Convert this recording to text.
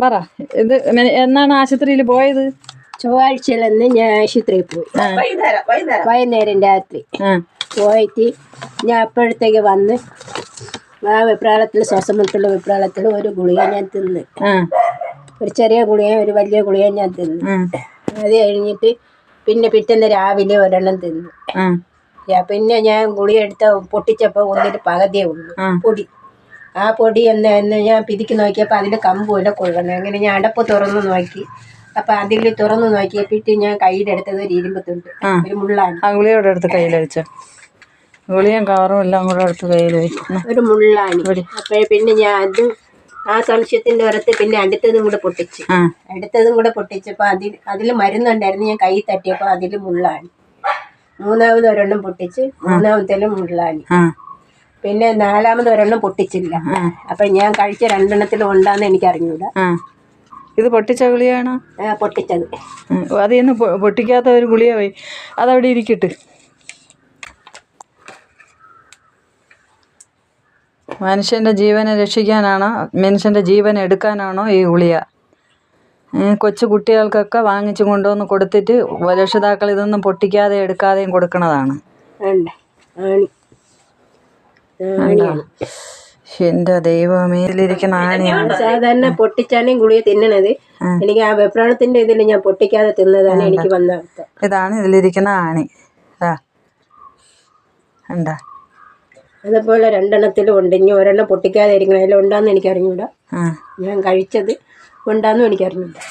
പറ. ഇത് എന്നാണ് ആശുപത്രിയിൽ പോയത്? ചൊവ്വാഴ്ചയിലന്ന് ഞാൻ ആശുപത്രിയിൽ പോയി. വൈകുന്നേരം രാത്രി പോയിട്ട് ഞാൻ അപ്പോഴത്തേക്ക് വന്ന് ആ വെപ്രാളത്തിൽ, ശ്വാസമുട്ടുള്ള വെപ്രാളത്തിൽ ഒരു ഗുളിക ഞാൻ തിന്ന്. ഒരു ചെറിയ ഗുളിക, ഒരു വലിയ ഗുളിക ഞാൻ തിന്നു. അത് കഴിഞ്ഞിട്ട് പിന്നെ പിറ്റേന്ന് രാവിലെ ഒരെണ്ണം തിന്നു. പിന്നെ ഞാൻ ഗുളിക എടുത്ത് പൊട്ടിച്ചപ്പോൾ ഒന്നിട്ട് പകുതിയേ ഉള്ളൂ പൊടി. ആ പൊടി എന്ന് ഞാൻ പിരിക്ക് നോക്കിയപ്പോൾ അതിൽ കമ്പുമില്ല, കൊള്ളണം. അങ്ങനെ ഞാൻ അടപ്പ് തുറന്ന് നോക്കി. അപ്പം അതിൽ തുറന്ന് നോക്കിയപ്പോഴത്തെ ഞാൻ കയ്യിലെടുത്തത് ഒരു ഇരുമ്പ് തുണ്ട്, ഒരു മുള്ളാണ്. ആ ഗുളിയോടെ എടുത്ത് കയ്യിൽ വെച്ചോ. ഗുളിയും കവറും എല്ലാം കൂടെ എടുത്ത് കയ്യിൽ വെച്ചു. ഒരു മുള്ളാണ്. അപ്പോഴേ പിന്നെ ഞാൻ അത് ആ സംശയത്തിൻ്റെ പുറത്ത് പിന്നെ അടുത്തതും കൂടെ പൊട്ടിച്ചു. അടുത്തതും കൂടെ പൊട്ടിച്ചപ്പോൾ അതിൽ മരുന്നുണ്ടായിരുന്നു. ഞാൻ കൈ തട്ടിയപ്പോൾ അതിൽ മുള്ളാണ്. മൂന്നാമത് ഒരെണ്ണം പൊട്ടിച്ച്, മൂന്നാമത്തേലും മുള്ളാണ്. പിന്നെ നാലാമത് ഒരെണ്ണം പൊട്ടിച്ചില്ല. അപ്പം ഞാൻ കഴിച്ച രണ്ടെണ്ണത്തിലും ഉണ്ടാന്ന് എനിക്ക് അറിഞ്ഞൂടാ. ഇത് പൊട്ടിച്ച ഗുളിയാണോ? പൊട്ടിച്ചത്. അതിന്ന് പൊട്ടിക്കാത്ത ഒരു ഗുളിയ പോയി, അതവിടെ ഇരിക്കട്ട്. മനുഷ്യൻ്റെ ജീവനെ രക്ഷിക്കാനാണോ, മനുഷ്യൻ്റെ ജീവൻ എടുക്കാനാണോ ഈ ഗുളിയ? കൊച്ചു കുട്ടികൾക്കൊക്കെ വാങ്ങിച്ചു കൊണ്ടുവന്ന് കൊടുത്തിട്ട് രക്ഷിതാക്കൾ ഇതൊന്നും പൊട്ടിക്കാതെ എടുക്കാതെയും കൊടുക്കണതാണ്. എന്റെ ദൈവമേ, ഇതിലിരിക്കുന്ന ആണിയാണ്. സാധാരണ പൊട്ടിച്ചാണ് ഗുളിക തിന്നണത്. എനിക്ക് ആ വെപ്രാളത്തിന്റെ ഇതിൽ ഞാൻ പൊട്ടിക്കാതെ തിന്നതാണ് എനിക്ക് വന്ന അവസ്ഥ. ഇതാണ് ഇതിലിരിക്കുന്ന ആണി. എന്താ അതുപോലെ രണ്ടെണ്ണത്തിലും ഉണ്ട്. ഇനി ഒരെണ്ണം പൊട്ടിക്കാതെ ഇരിക്കണം. അതിൽ ഉണ്ടാന്ന് എനിക്ക് അറിഞ്ഞൂടാ. ഞാൻ കഴിച്ചത് ഉണ്ടാന്നും എനിക്ക് അറിഞ്ഞൂടാ.